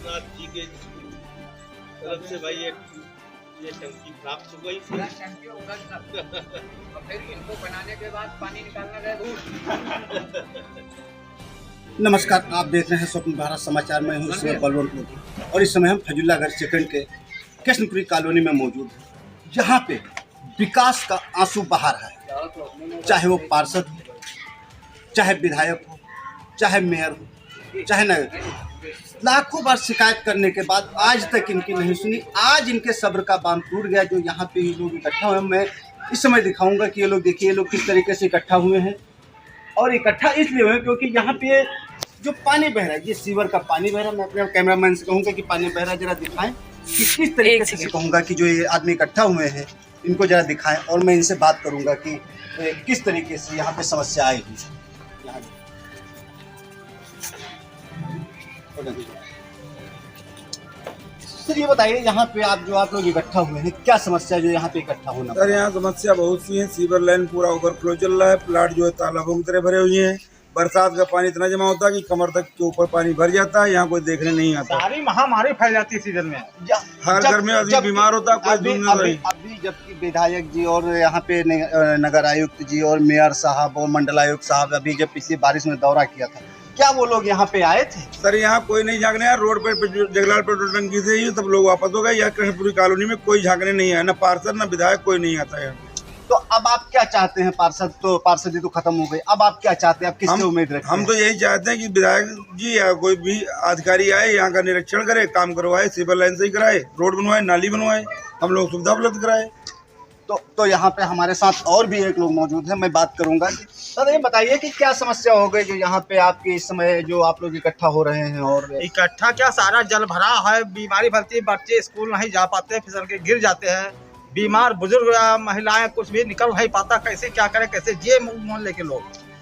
नाथ जी के तरफ से भाई ये टंकी प्राप्त हो गई थी। टंकी होगा सब और फिर इनको बनाने के बाद पानी निकालना गया दूर। नमस्कार, आप देख रहे हैं स्वप्न भारत समाचार में हूँ इसमें बलवंत मोदी और इस समय हम फजुल्लागढ़ सेकंड के कृष्णपुरी कॉलोनी में मौजूद हैं, जहाँ पे विकास का आंसू बहा रहा है। चाहे वो पार्षद, चाहे विधायक हो, चाहे मेयर हो, चाहे नगर, लाखों बार शिकायत करने के बाद आज तक इनकी नहीं सुनी। आज इनके सब्र का बांध टूट गया। जो यहाँ पे ये लोग इकट्ठा हुए, मैं इस समय दिखाऊंगा कि ये लोग, देखिए ये लोग किस तरीके से इकट्ठा हुए हैं। और इकट्ठा इसलिए हुए क्योंकि यहाँ पे जो पानी बह रहा है, ये सीवर का पानी बह रहा है। मैं अपने कैमरामैन से कहूँगा कि पानी बह रहा है, जरा दिखाएं कि किस तरीके से कहूँगा कि जो ये आदमी इकट्ठा हुए हैं इनको जरा दिखाएं। और मैं इनसे बात करूँगा कि किस तरीके से यहाँ पे समस्या आई हुई है। सर ये बताइए, यहाँ पे आप लोग इकट्ठा हुए हैं, क्या समस्या जो यहाँ पे इकट्ठा होना? सर यहाँ समस्या बहुत सी है। सीवर लाइन पूरा ओवरफ्लो चल रहा है। प्लाट जो है तालाबों की तरह भरे हुए हैं। बरसात का पानी इतना जमा होता है कि कमर तक के ऊपर पानी भर जाता है। यहाँ कोई देखने नहीं आता। सारी महामारी फैल जाती है सीजन में। हर घर में आदमी बीमार होता है, कोई दूर नहीं। अभी जबकि विधायक जी और यहाँ पे नगर आयुक्त जी और मेयर साहब और मंडलायुक्त साहब अभी जब पिछली बारिश में दौरा किया था, क्या वो लोग यहाँ पे आए थे? सर यहाँ कोई नहीं झाँकने आया। रोड पे जगलाल पेट्रोल टंकी से ही सब लोग वापस हो गए। यहाँ कृष्णपुरी कॉलोनी में कोई झाँकने नहीं आया, न पार्षद न विधायक, कोई नहीं आता है। तो अब आप क्या चाहते हैं? पार्षद तो खत्म हो गई, अब आप क्या चाहते हैं? आप किससे उम्मीद रखते हैं? हम तो यही चाहते हैं कि विधायक जी या कोई भी अधिकारी आए, यहाँ का निरीक्षण करे, काम करवाए, सिविल लाइन से ही कराए, रोड बनवाए, नाली बनवाए, हम लोग सुविधा उपलब्ध कराए। तो यहाँ पे हमारे साथ और भी एक लोग मौजूद हैं, मैं बात करूंगा। सर ये बताइए कि क्या समस्या हो गई जो यहाँ पे आपके इस समय जो आप लोग इकट्ठा हो रहे हैं? और इकट्ठा क्या, सारा जल भरा है, बीमारी फैलती है, बच्चे स्कूल नहीं जा पाते, फिसल के गिर जाते हैं, बीमार बुजुर्ग महिलाएं कुछ भी निकल नहीं पाता, कैसे क्या करें, कैसे जिए मोहल्ले के लोग।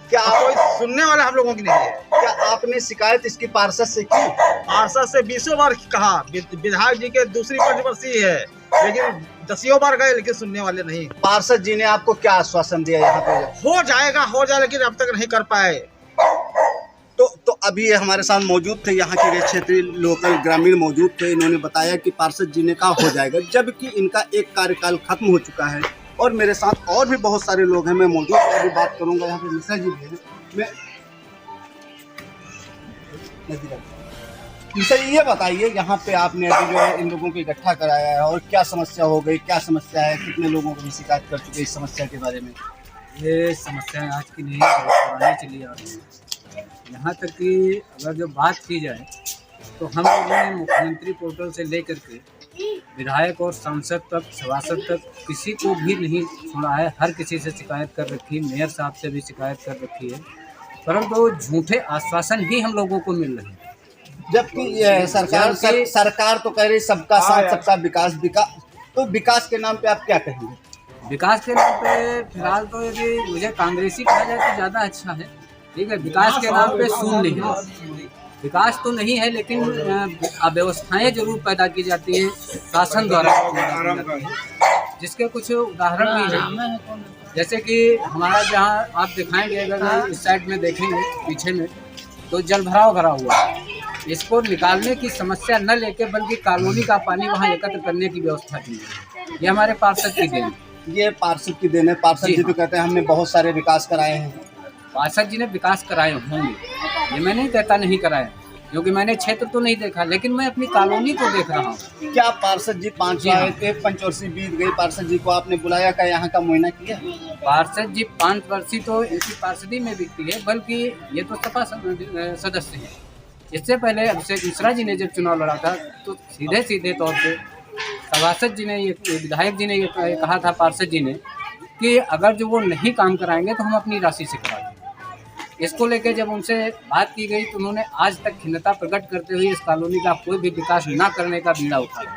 क्या कोई सुनने वाले हम लोगों की नहीं है। क्या आपने शिकायत इसकी पार्षद से की? पार्षद से 20 बार कहा, विधायक जी के दूसरी पंचवर्षीय है, लेकिन 10 बार गए, लेकिन सुनने वाले नहीं। पार्षद जी ने आपको क्या आश्वासन दिया यहाँ पे? हो जाए, लेकिन अब तक नहीं कर पाए। तो अभी ये हमारे साथ मौजूद थे, यहाँ के क्षेत्रीय लोकल ग्रामीण मौजूद थे। इन्होंने बताया कि पार्षद जी ने कहा हो जाएगा, जबकि इनका एक कार्यकाल खत्म हो चुका है। और मेरे साथ और भी बहुत सारे लोग हैं, मैं मौजूद अभी बात करूंगा। यहाँ पे मिश्रा जी भी हैं। मिश्रा जी ये बताइए, यहाँ पे आपने अभी जो है इन लोगों को इकट्ठा कराया है, और क्या समस्या हो गई, क्या समस्या है, कितने लोगों को भी शिकायत कर चुके इस समस्या के बारे में? ये समस्या आज की नहीं, पुरानी चली आ रही है। यहाँ तक कि अगर जो बात की जाए तो हम लोगों ने मुख्यमंत्री पोर्टल से लेकर के विधायक और सांसद तक, सभासद तक किसी को भी नहीं छोड़ा है। हर किसी से शिकायत कर रखी, मेयर साहब से भी शिकायत कर रखी है, परंतु झूठे आश्वासन ही हम लोगों को मिल रहे हैं। जबकि सरकार तो कह रही सबका साथ सबका विकास। तो विकास के नाम पे आप क्या कहेंगे? विकास के नाम पे फिलहाल तो यदि मुझे कांग्रेसी कहा जाए तो ज़्यादा अच्छा है। ठीक है, विकास के नाम पे शून्य है। विकास तो नहीं है, लेकिन अव्यवस्थाएं जरूर पैदा की जाती हैं शासन द्वारा, जिसके कुछ उदाहरण भी हैं। जैसे कि हमारा जहाँ आप दिखाएंगे, अगर इस साइड में देखेंगे पीछे में, तो जल भराव भरा हुआ है। इसको निकालने की समस्या न लेके, बल्कि कॉलोनी का पानी वहाँ एकत्र करने की व्यवस्था की है। ये हमारे पार्षद की देन है। ये पार्षद की देन है। पार्षद जी तो कहते हैं हमने बहुत सारे विकास कराए हैं। पार्षद जी ने विकास कराए होंगे, ये मैं नहीं कहता नहीं कराए, क्योंकि मैंने क्षेत्र तो नहीं देखा, लेकिन मैं अपनी कॉलोनी को देख रहा हूँ। क्या पार्षद जी 5 आए थे, पंचवर्षीय बीत गई, पार्षद जी को आपने बुलाया, क्या यहाँ का मुआयना किया? पार्षद जी 5 वर्षीय तो इनकी पार्षदी में बिकती है, बल्कि ये तो सपा सदस्य हैं। इससे पहले अभिषेक मिश्रा जी ने जब चुनाव लड़ा था, तो सीधे तौर पे सभासद जी ने, ये विधायक जी ने ये कहा था पार्षद जी ने कि अगर जो वो नहीं काम कराएंगे तो हम अपनी राशि से करा देंगे। इसको लेकर जब उनसे बात की गई तो उन्होंने आज तक खिन्नता प्रकट करते हुए इस कॉलोनी का कोई भी विकास न करने का बीड़ा उठाया।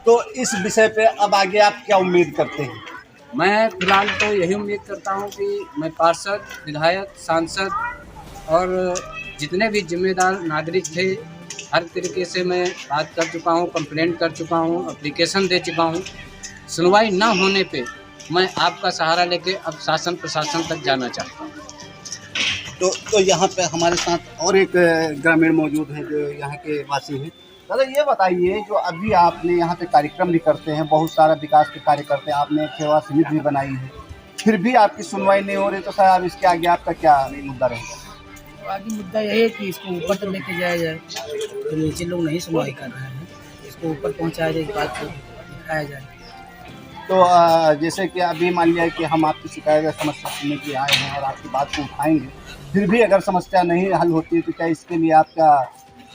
तो इस विषय पे अब आगे आप क्या उम्मीद करते हैं? मैं फिलहाल तो यही उम्मीद करता हूं कि मैं पार्षद, विधायक, सांसद और जितने भी जिम्मेदार नागरिक थे, हर तरीके से मैं बात कर चुका हूं, कंप्लेंट कर चुका हूं, एप्लीकेशन दे चुका हूं। सुनवाई ना होने पे मैं आपका सहारा लेके अब शासन प्रशासन तक जाना चाहता हूँ। तो यहाँ पे हमारे साथ और एक ग्रामीण मौजूद है जो यहाँ के वासी हैं। दादा ये बताइए, जो अभी आपने यहाँ पे कार्यक्रम भी करते हैं, बहुत सारा विकास के कार्य करते हैं, आपने एक सेवा समिति भी बनाई है, फिर भी आपकी सुनवाई नहीं हो रही, तो सर अब इसके आगे आपका क्या मुद्दा रहेगा? तो आगे मुद्दा यही है कि इसको ऊपर तक लेके जाया जाए, तो नीचे लोग नहीं सुनवाई कर रहे हैं, इसको ऊपर पहुँचाया जाए, इस बात को दिखाया जाए। तो जैसे कि अभी मान लिया कि हम आपकी शिकायत या समस्या सुनने के लिए आए हैं और आपकी बात को उठाएंगे, फिर भी अगर समस्या नहीं हल होती है तो क्या इसके लिए आप क्या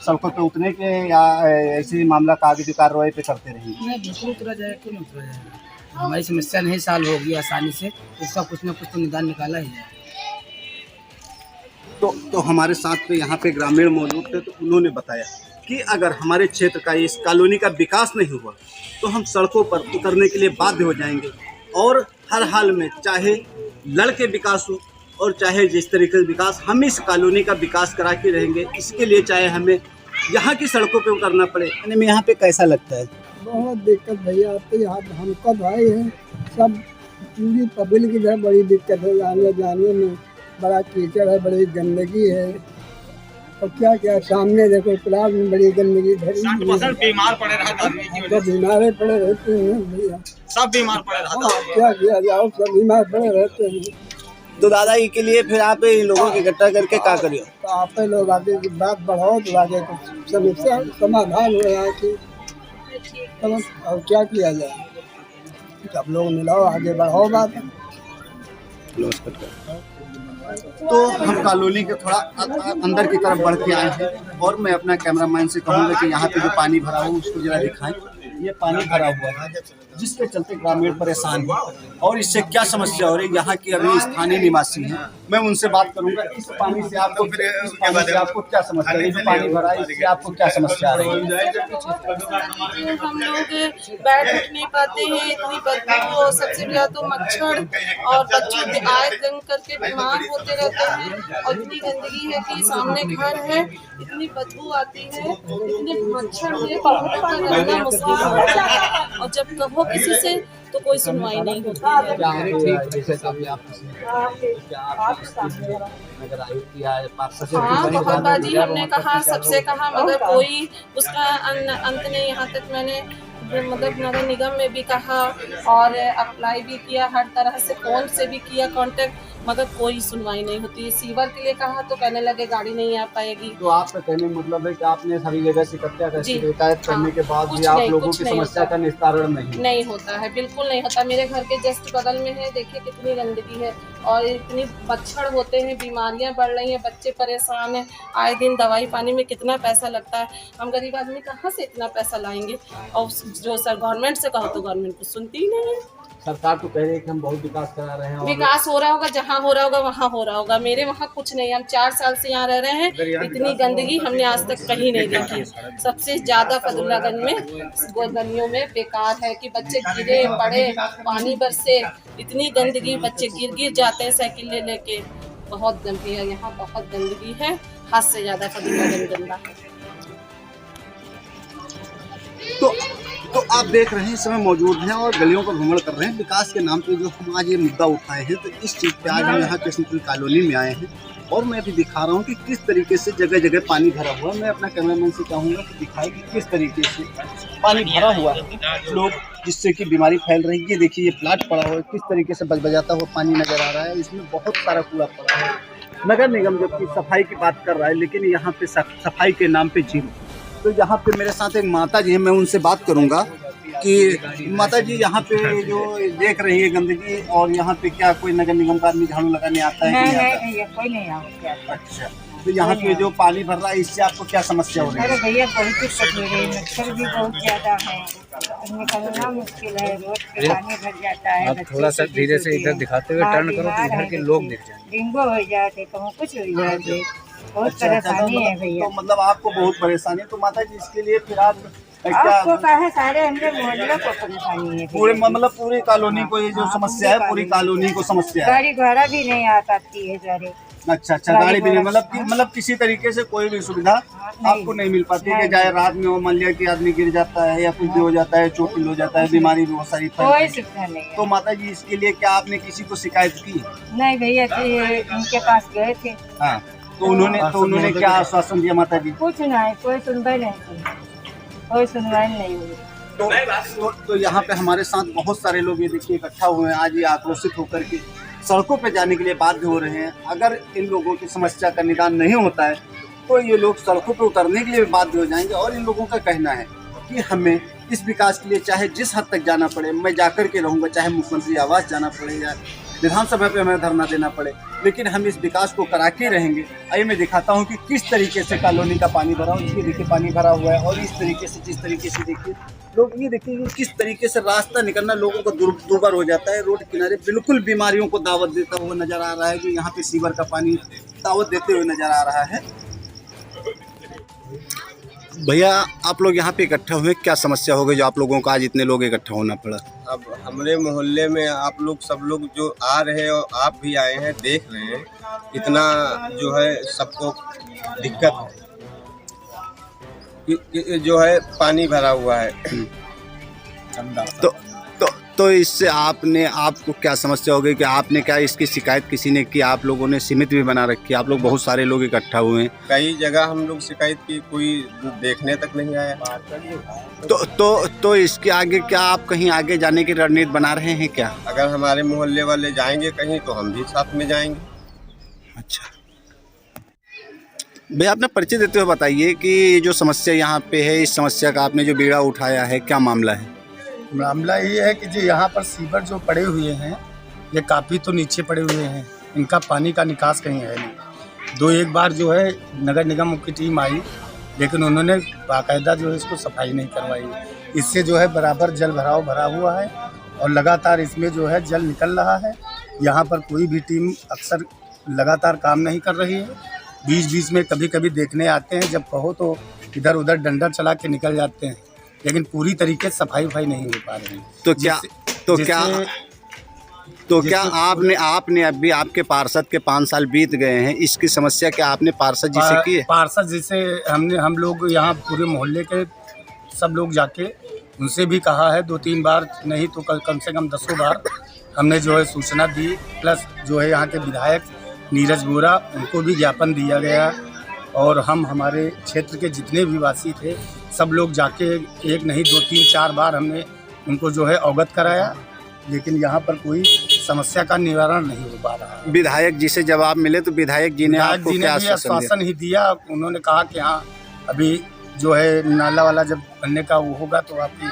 सड़कों पे उतरने के या ऐसे ही मामला का आगे की कार्रवाई पे करते रहेंगे? नहीं, बिल्कुल उतरा जाए, क्यों नहीं उतरा जाएगा? हमारी समस्या नहीं सॉल्व होगी आसानी से, उसका कुछ ना कुछ तो निदान निकाला ही जाए। तो हमारे साथ पे यहाँ पे ग्रामीण मौजूद थे, तो उन्होंने बताया कि अगर हमारे क्षेत्र का, इस कॉलोनी का विकास नहीं हुआ तो हम सड़कों पर उतरने के लिए बाध्य हो जाएंगे, और हर हाल में चाहे लड़के विकास हो और चाहे जिस तरीके से विकास, हम इस कॉलोनी का विकास करा के रहेंगे। इसके लिए चाहे हमें यहाँ की सड़कों पे उतरना पड़े। में यहाँ पे कैसा लगता है? बहुत दिक्कत भैया आते यहाँ हम कब आए हैं, सब पूरी पब्लिक इधर बड़ी दिक्कत है, आने जाने में बड़ा कीचड़ है, बड़ी गंदगी है, और क्या क्या सामने देखो प्लाट में बड़ी गंदगी भरी हुई है। बीमार पड़े रहते हैं, तो बीमार पड़े रहते हैं भैया, सब बीमार पड़े रहते हैं। क्या किया जाओ, सब बीमार पड़े रहते हैं। तो दादाजी के लिए फिर आप इन लोगों को इकट्ठा करके क्या करियो? तो आप लोग आगे की बात बढ़ाओ तो आगे कुछ समस्या समाधान हो रहा है कि और क्या किया जाए, सब लोग मिलाओ, आगे बढ़ाओ बात। तो हम कॉलोनी के थोड़ा अंदर की तरफ बढ़ के आए हैं, और मैं अपना कैमरामैन से कहूँगा कि यहाँ पे जो पानी भरा हुआ उसको जरा दिखाएं। ये पानी भरा हुआ है जिसके चलते ग्रामीण परेशान है, और इससे क्या समस्या हो रही है, यहाँ की अभी स्थानीय निवासी हैं, मैं उनसे बात करूँगा। इस पानी से आपको क्या समस्या है? जो पानी भरा है इससे आपको क्या समस्या आ रही है? हम लोग बैठ उठ नहीं पाते हैं, इतनी बदबू, और सबसे ज्यादा तो मच्छर, और बच्चों आए दिन करके बीमार होते रहते हैं, और इतनी गंदगी है कि सामने घर है, इतनी बदबू आती है, इतने मच्छर है, बहुत का रहना मुश्किल होता है, और जब कहो किसी से तो कोई सुनवाई नहीं होती है। हाँ, बहुतबाजी हमने कहा, सबसे कहा, मगर कोई उसका अंत नहीं। यहाँ तक मैंने मतलब नगर निगम में भी कहा और अप्लाई भी किया, हर तरह से फ़ोन से भी किया कांटेक्ट, मगर कोई सुनवाई नहीं होती है। सीवर के लिए कहा तो कहने लगे गाड़ी नहीं आ पाएगी। तो आपका कहने मतलब है कि आपने सभी जगह से शिकायत करने के बाद भी आप लोगों की समस्या का निस्तारण नहीं होता है, बिल्कुल नहीं होता। मेरे घर के जस्ट बगल में है, देखिए कितनी गंदगी है और इतनी मच्छर होते हैं, बीमारियां बढ़ रही हैं, बच्चे परेशान हैं, आए दिन दवाई पानी में कितना पैसा लगता है। हम गरीब आदमी कहाँ से इतना पैसा लाएंगे, और जो सर गवर्नमेंट से कहो तो गवर्नमेंट को सुनती ही नहीं है। सरकार तो कह रही है कि हम बहुत विकास करा रहे हैं, विकास हो रहा होगा, जहाँ हो रहा होगा वहाँ हो रहा होगा, मेरे वहाँ कुछ नहीं। हम 4 साल से यहाँ रह रहे हैं, इतनी गंदगी हमने आज तक कहीं नहीं देखी। सबसे ज्यादा फदुल्लागंज में गलियों में बेकार है कि बच्चे गिरे पड़े, पानी बरसे, इतनी गंदगी, बच्चे गिर जाते हैं साइकिल ले लेके। बहुत गंदगी है यहाँ, बहुत गंदगी है, हद से ज्यादा फदुल्लागंज गंदा है। तो आप देख रहे हैं इस समय मौजूद हैं और गलियों का भ्रमण कर रहे हैं। विकास के नाम पे जो हम आज ये मुद्दा उठाए हैं, तो इस चीज़ पे आज हम यहाँ कृष्णपुरी कॉलोनी में आए हैं, और मैं अभी दिखा रहा हूँ कि किस तरीके से जगह जगह पानी भरा हुआ है। मैं अपना कैमरामैन से कहूँगा कि दिखाए कि किस तरीके से पानी भरा हुआ है, लोग जिससे कि बीमारी फैल रही है। ये देखिए, ये प्लाट पड़ा हुआ है, किस तरीके से बजबजाता हुआ पानी नजर आ रहा है। इसमें बहुत सारा कूड़ा पड़ा है। नगर निगम जबकि सफाई की बात कर रहा है, लेकिन यहाँ पे सफाई के नाम पे जीरो। तो यहाँ पे मेरे साथ एक माता जी है, मैं उनसे बात करूँगा कि माता जी यहाँ पे जो देख रही है गंदगी, और यहाँ पे क्या कोई नगर निगम का आदमी झाड़ू लगाने आता है? नहीं, कोई नहीं आता। अच्छा, तो यहाँ पे जो पानी भर रहा है इससे आपको क्या समस्या हो रही है? अरे भैया बहुत दिक्कत हो रही है, मच्छर भी बहुत ज्यादा है, निकलना मुश्किल है, रोड पे पानी भर जाता है। आप थोड़ा सा धीरे से इधर दिखाते हुए टर्न करो तो इधर के लोग दिख जाएंगे। डेंगू हो जाते, कहूँ कुछ हो जाते, बहुत परेशानी है भैया। तो मतलब आपको बहुत परेशानी है। तो माता जी इसके लिए फिर आप आपको कहा सारे हमने मोहल्ले को परेशानी है, पूरे मतलब पूरी कॉलोनी को ये जो समस्या है, पूरी कॉलोनी को समस्या है। गाड़ी घोड़ा भी नहीं आ पाती है, सारे अच्छा अच्छा, गाड़ी भी नहीं, मतलब किसी तरीके से कोई भी सुविधा आपको नहीं मिल पाती है कि चाहे रात में हो, मान लिया कि आदमी गिर जाता है या कुछ भी हो जाता है, चोटिल हो जाता है, बीमारी भी बहुत सारी कोई फैलती है। सुविधा नहीं है। तो माता जी इसके लिए क्या आपने किसी को शिकायत की? नहीं भैया, तो उनके पास गए थे। हाँ, तो उन्होंने क्या आश्वासन दिया माता जी? कुछ नहीं, कोई सुनवाई नहीं की, कोई सुनवाई नहीं हुई। तो यहाँ पे हमारे साथ बहुत सारे लोग ये देखिए इकट्ठा हुए हैं, आज ये आक्रोशित होकर के सड़कों पे जाने के लिए बाध्य हो रहे हैं। अगर इन लोगों की समस्या का निदान नहीं होता है तो ये लोग सड़कों पे उतरने के लिए बाध्य हो जाएंगे। और इन लोगों का कहना है कि हमें इस विकास के लिए चाहे जिस हद तक जाना पड़े मैं जाकर के रहूँगा, चाहे मुख्यमंत्री आवास जाना पड़े या विधानसभा पे हमें धरना देना पड़े, लेकिन हम इस विकास को करा के रहेंगे। आइए मैं दिखाता हूँ कि किस तरीके से कॉलोनी का पानी भरा हुआ है। ये देखिए पानी भरा हुआ है और इस तरीके से जिस तरीके से देखिए लोग, ये देखिए कि किस तरीके से रास्ता निकलना लोगों को दुर्भर हो जाता है। रोड किनारे बिल्कुल बीमारियों को दावत देता हुआ नजर आ रहा है कि यहाँ पे सीवर का पानी दावत देते हुए नजर आ रहा है। भैया आप लोग यहाँ पे इकट्ठे हुए, क्या समस्या हो गई जो आप लोगों को आज इतने लोग इकट्ठा होना पड़ा? अब हमारे मोहल्ले में आप लोग सब लोग जो आ रहे हैं और आप भी आए हैं, देख रहे हैं इतना जो है सबको दिक्कत है कि जो है पानी भरा हुआ है। तो इससे आपको क्या समस्या हो गई कि आपने क्या इसकी शिकायत किसी ने की? आप लोगों ने समिति भी बना रखी है, आप लोग बहुत सारे लोग इकट्ठा हुए हैं। कई जगह हम लोग शिकायत की, कोई देखने तक नहीं आया। तो इसके आगे क्या आप कहीं आगे जाने की रणनीति बना रहे हैं क्या? अगर हमारे मोहल्ले वाले जाएंगे कहीं तो हम भी साथ में जाएंगे। अच्छा भैया, आपने परिचय देते हुए बताइए कि ये जो समस्या यहाँ पे है, इस समस्या का आपने जो बीड़ा उठाया है, क्या मामला है? मामला ये है कि जो यहाँ पर सीवर जो पड़े हुए हैं ये काफ़ी तो नीचे पड़े हुए हैं, इनका पानी का निकास कहीं है नहीं। एक बार जो है नगर निगम की टीम आई, लेकिन उन्होंने बाकायदा जो है इसको सफाई नहीं करवाई। इससे जो है बराबर जल भराव भरा हुआ है और लगातार इसमें जो है जल निकल रहा है। यहाँ पर कोई भी टीम अक्सर लगातार काम नहीं कर रही है। बीच बीच में कभी कभी देखने आते हैं, जब कहो तो इधर उधर डंडा चला के निकल जाते हैं, लेकिन पूरी तरीके से सफाई नहीं हो पा रही है। तो क्या आपने अभी आपके पार्षद के 5 साल बीत गए हैं, इसकी समस्या क्या आपने पार्षद जी से की है? पार्षद जी से हम लोग यहाँ पूरे मोहल्ले के सब लोग जाके उनसे भी कहा है, 2-3 बार नहीं तो कम से कम 10 बार हमने जो है सूचना दी। प्लस जो है यहाँ के विधायक नीरज बोरा, उनको भी ज्ञापन दिया गया। और हम हमारे क्षेत्र के जितने भी वासी थे सब लोग जाके 1 नहीं 2-3-4 बार हमने उनको जो है अवगत कराया, लेकिन यहाँ पर कोई समस्या का निवारण नहीं हो पा रहा है। विधायक जी से जब आप मिले तो विधायक जी ने आपको क्या आश्वासन ही दिया? उन्होंने कहा कि हाँ अभी जो है नाला वाला जब बनने का वो होगा तो आपकी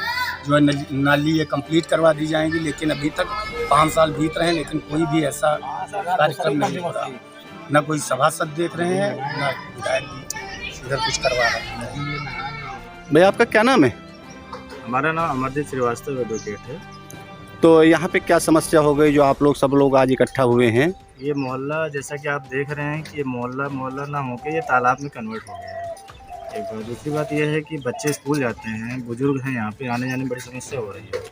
जो है नाली ये कंप्लीट करवा दी जाएंगी। लेकिन अभी तक 5 साल बीत रहे हैं, लेकिन कोई भी ऐसा कार्यक्रम नहीं हो रहा। न कोई सभासद देख रहे हैं, न विधायक जी इधर कुछ करवा रहे हैं। भैया आपका क्या नाम है? हमारा नाम अमरदीप श्रीवास्तव एडवोकेट है। तो यहाँ पे क्या समस्या हो गई जो आप लोग सब लोग आज इकट्ठा हुए हैं? ये मोहल्ला जैसा कि आप देख रहे हैं कि ये मोहल्ला ना होकर ये तालाब में कन्वर्ट हो गया है। एक बात, दूसरी बात यह है कि बच्चे स्कूल जाते हैं, बुजुर्ग हैं, यहाँ पे आने जाने में बड़ी समस्या हो रही है।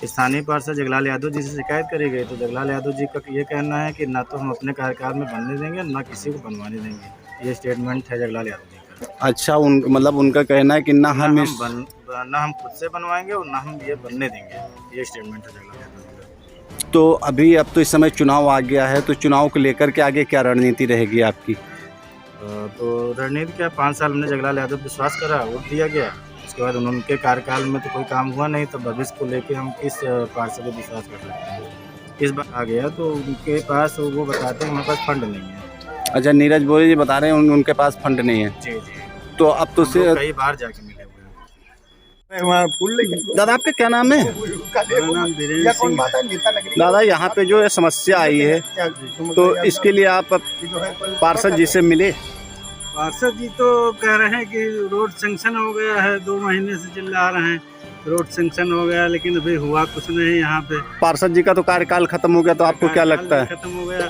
स्थानीय पार्षद जगलाल यादव जी से शिकायत करी गई तो जगलाल यादव जी का ये कहना है कि ना तो हम अपने कार्यकाल में बनने देंगे, ना किसी को बनवाने देंगे। ये स्टेटमेंट है जगलाल यादव जी का। अच्छा, मतलब उनका कहना है कि ना हम खुद से बनवाएंगे और ना हम ये बनने देंगे। ये स्टेटमेंट है जगलाल यादव जी का। तो अभी अब तो इस समय चुनाव आ गया है, तो चुनाव को लेकर के आगे क्या रणनीति रहेगी आपकी? तो रणनीति क्या, 5 साल हमने जगलाल यादव विश्वास करा, वोट दिया गया। उसके बाद उनके कार्यकाल में तो कोई काम हुआ नहीं, तो भविष्य को लेके हम किस पार्टी पे विश्वास कर सकते हैं? इस बार आ गया तो उनके पास वो बताते हैं हमारे पास फंड नहीं है। अच्छा, नीरज बोरे जी बता रहे हैं उनके पास फंड नहीं है। जी जी। तो अब तो से कई बार जाके मिले हुए हैं। दादा आपका क्या नाम है? नाम वीरेंद्र सिंह। दादा यहाँ पे जो है समस्या आई है तो इसके लिए आप पार्षद जी से मिले? पार्षद जी तो कह रहे हैं कि रोड सैंक्शन हो गया है, 2 महीने से चिल्ला रहे हैं रोड सैंक्शन हो गया, लेकिन अभी हुआ कुछ नहीं यहाँ पे। पार्षद जी का तो कार्यकाल खत्म हो गया, तो आपको क्या लगता है? खत्म हो गया।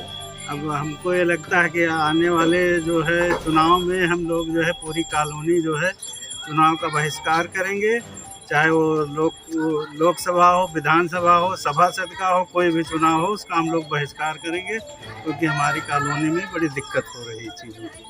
अब हमको ये लगता है कि आने वाले जो है चुनाव में हम लोग जो है पूरी कॉलोनी जो है चुनाव का बहिष्कार करेंगे, चाहे वो लोकसभा हो, विधानसभा हो, सभासद का हो, कोई भी चुनाव हो, उसका हम लोग बहिष्कार करेंगे, क्योंकि हमारी कॉलोनी में बड़ी दिक्कत हो रही है चीज़ों की।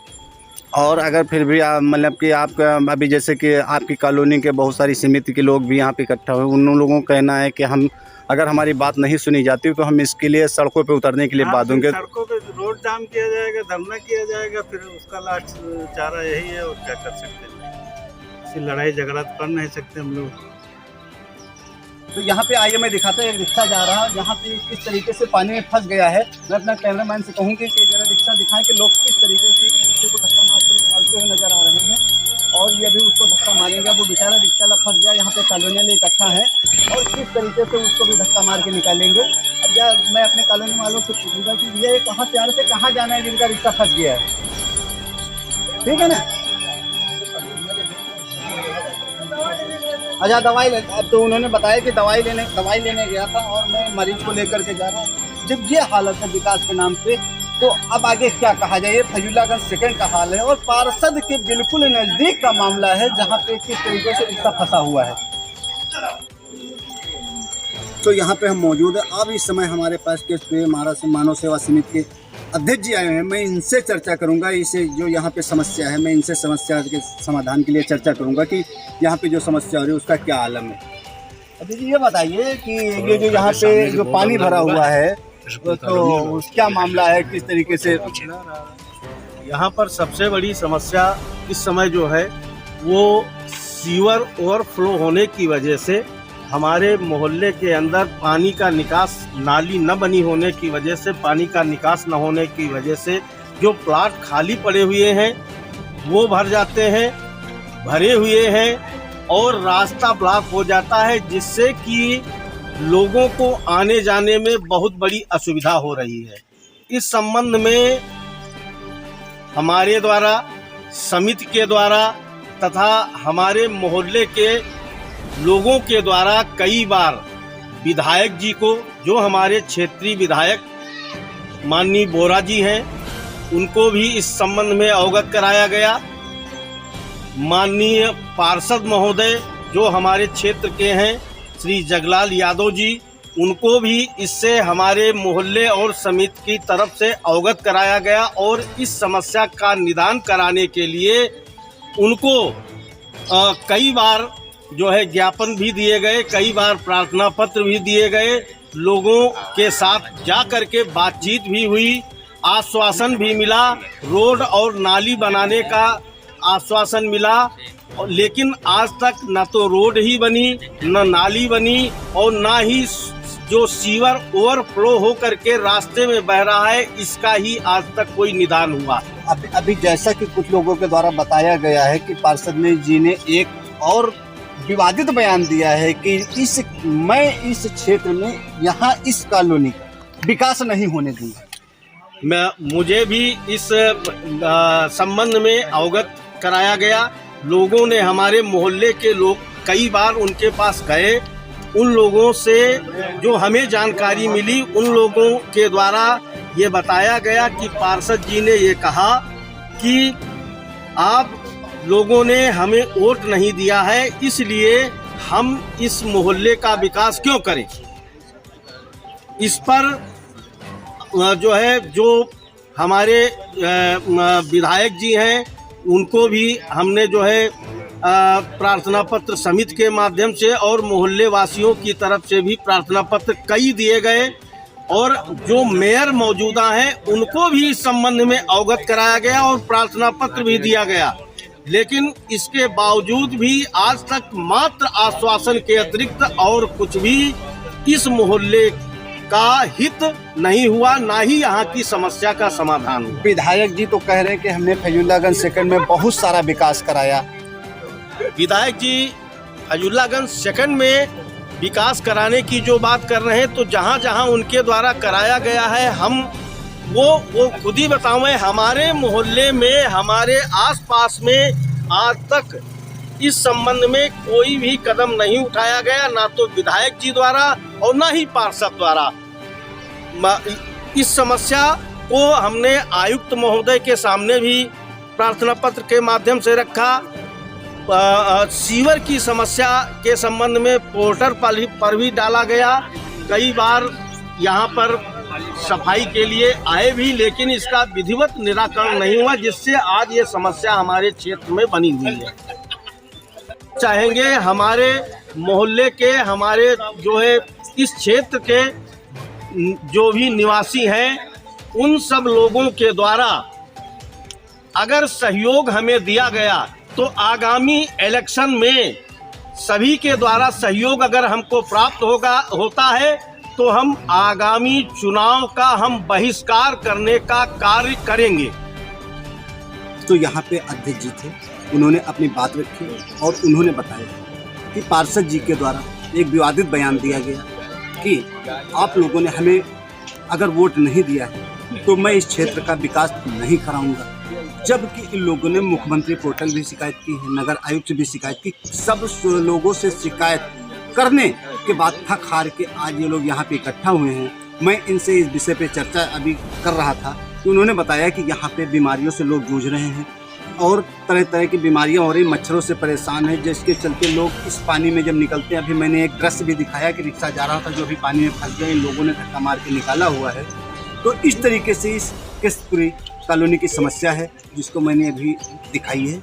और अगर फिर भी मतलब कि आप अभी जैसे कि आपकी कॉलोनी के बहुत सारी समिति के लोग भी यहाँ पे इकट्ठा हुए, उन लोगों का कहना है कि हम अगर हमारी बात नहीं सुनी जाती तो हम इसके लिए सड़कों पे उतरने के लिए बात होंगे। सड़कों पे रोड जाम किया जाएगा, धरना किया जाएगा, फिर उसका लास्ट चारा यही है, और क्या कर सकते हैं। इसी लड़ाई झगड़ा तो कर नहीं सकते हम लोग। तो यहाँ पे आइए मैं दिखाता हूँ, एक रिक्शा जा रहा है, यहाँ पे किस तरीके से पानी में फंस गया है। मैं अपना कैमरामैन से कहूँगी कि जरा रिक्शा दिखाएं कि लोग किस तरीके से रिक्शे को धक्का मार के निकालते हुए नजर आ रहे हैं, और ये भी उसको धक्का मारेंगे। वो बेचारा रिक्शा वाला फंस गया, यहाँ पे कॉलोनी वाले इकट्ठा है और किस तरीके से उसको भी धक्का मार के निकालेंगे। अब या मैं अपने कॉलोनी वालों से पूछूंगा कि ये कहाँ से आ रहे थे, कहाँ जाना है जिनका रिक्शा फंस गया है, ठीक है ना। अच्छा, दवाई ले, अब तो उन्होंने बताया कि दवाई लेने गया था और मैं मरीज को लेकर के जा रहा हूँ। जब ये हालत है विकास के नाम पे, तो अब आगे क्या कहा जाए। फैजुल्लागंज सेकंड का हाल है और पार्षद के बिल्कुल नज़दीक का मामला है, जहाँ पे किस तरीके से रिक्शा फंसा हुआ है। तो यहाँ पे हम मौजूद है। अब इस समय हमारे पास केस पे मानव सेवा समिति के अध्यक्ष जी आए हैं। मैं इनसे चर्चा करूंगा, इसे जो यहाँ पे समस्या है, मैं इनसे समस्या के समाधान के लिए चर्चा करूंगा कि यहाँ पे जो समस्या हो रही है उसका क्या आलम है। अभी जी ये बताइए कि ये जो यहाँ पे जो पानी भरा हुआ है तो क्या मामला है, किस तरीके से। यहाँ पर सबसे बड़ी समस्या इस समय जो है वो सीवर ओवरफ्लो होने की वजह से, हमारे मोहल्ले के अंदर पानी का निकास नाली न बनी होने की वजह से, पानी का निकास न होने की वजह से जो प्लाट खाली पड़े हुए हैं वो भर जाते हैं, भरे हुए हैं और रास्ता ब्लॉक हो जाता है, जिससे कि लोगों को आने जाने में बहुत बड़ी असुविधा हो रही है। इस संबंध में हमारे द्वारा, समिति के द्वारा तथा हमारे मोहल्ले के लोगों के द्वारा कई बार विधायक जी को, जो हमारे क्षेत्रीय विधायक माननीय बोरा जी हैं, उनको भी इस संबंध में अवगत कराया गया। माननीय पार्षद महोदय जो हमारे क्षेत्र के हैं श्री जगलाल यादव जी, उनको भी इससे हमारे मोहल्ले और समिति की तरफ से अवगत कराया गया और इस समस्या का निदान कराने के लिए उनको कई बार जो है ज्ञापन भी दिए गए, कई बार प्रार्थना पत्र भी दिए गए, लोगों के साथ जा कर के बातचीत भी हुई, आश्वासन भी मिला, रोड और नाली बनाने का आश्वासन मिला, लेकिन आज तक न तो रोड ही बनी, न नाली बनी और ना ही जो सीवर ओवरफ्लो हो करके रास्ते में बह रहा है, इसका ही आज तक कोई निदान हुआ। अभी जैसा कि कुछ लोगों के द्वारा बताया गया है कि पार्षद जी ने एक और विवादित बयान दिया है कि मैं इस क्षेत्र में यहाँ इस कॉलोनी विकास नहीं होने दूंगा। मुझे भी इस संबंध में अवगत कराया गया। लोगों ने, हमारे मोहल्ले के लोग कई बार उनके पास गए, उन लोगों से जो हमें जानकारी मिली, उन लोगों के द्वारा ये बताया गया कि पार्षद जी ने ये कहा कि आप लोगों ने हमें वोट नहीं दिया है, इसलिए हम इस मोहल्ले का विकास क्यों करें। इस पर जो है, जो हमारे विधायक जी हैं, उनको भी हमने जो है प्रार्थना पत्र समिति के माध्यम से और मोहल्ले वासियों की तरफ से भी प्रार्थना पत्र कई दिए गए और जो मेयर मौजूदा हैं उनको भी इस संबंध में अवगत कराया गया और प्रार्थना पत्र भी दिया गया। लेकिन इसके बावजूद भी आज तक मात्र आश्वासन के अतिरिक्त और कुछ भी इस मोहल्ले का हित नहीं हुआ, ना ही यहाँ की समस्या का समाधान हुआ। विधायक जी तो कह रहे हैं कि हमने फैजुल्लागंज सेकंड में बहुत सारा विकास कराया। विधायक जी फैजुल्लागंज सेकंड में विकास कराने की जो बात कर रहे हैं, तो जहाँ जहाँ उनके द्वारा कराया गया है, हम वो खुद ही बताएं। हमारे मोहल्ले में, हमारे आसपास में आज तक इस संबंध में कोई भी कदम नहीं उठाया गया, ना तो विधायक जी द्वारा और ना ही पार्षद द्वारा। इस समस्या को हमने आयुक्त महोदय के सामने भी प्रार्थना पत्र के माध्यम से रखा सीवर की समस्या के संबंध में पोर्टल पर भी डाला गया। कई बार यहाँ पर सफाई के लिए आए भी, लेकिन इसका विधिवत निराकरण नहीं हुआ, जिससे आज ये समस्या हमारे क्षेत्र में बनी हुई है। चाहेंगे हमारे मोहल्ले के, हमारे जो है इस क्षेत्र के जो भी निवासी हैं, उन सब लोगों के द्वारा अगर सहयोग हमें दिया गया तो आगामी इलेक्शन में सभी के द्वारा सहयोग अगर हमको प्राप्त होता है तो हम आगामी चुनाव का हम बहिष्कार करने का कार्य करेंगे। तो यहाँ पे अध्यक्ष जी थे, उन्होंने अपनी बात रखी और उन्होंने बताया कि पार्षद जी के द्वारा एक विवादित बयान दिया गया कि आप लोगों ने हमें अगर वोट नहीं दिया है तो मैं इस क्षेत्र का विकास नहीं कराऊंगा। जबकि इन लोगों ने मुख्यमंत्री पोर्टल भी शिकायत की है, नगर आयुक्त भी शिकायत की, सब लोगों से शिकायत करने के बाद थक हार के आज ये लोग यहाँ पे इकट्ठा हुए हैं। मैं इनसे इस विषय पे चर्चा अभी कर रहा था तो उन्होंने बताया कि यहाँ पे बीमारियों से लोग जूझ रहे हैं और तरह तरह की बीमारियाँ हो रही, मच्छरों से परेशान है, जिसके चलते लोग इस पानी में जब निकलते हैं, अभी मैंने एक दृश्य भी दिखाया कि रिक्शा जा रहा था जो भी पानी में फंस गया, इन लोगों ने धक्का मार के निकाला हुआ है। तो इस तरीके से इस किस पूरी कॉलोनी की समस्या है जिसको मैंने अभी दिखाई है।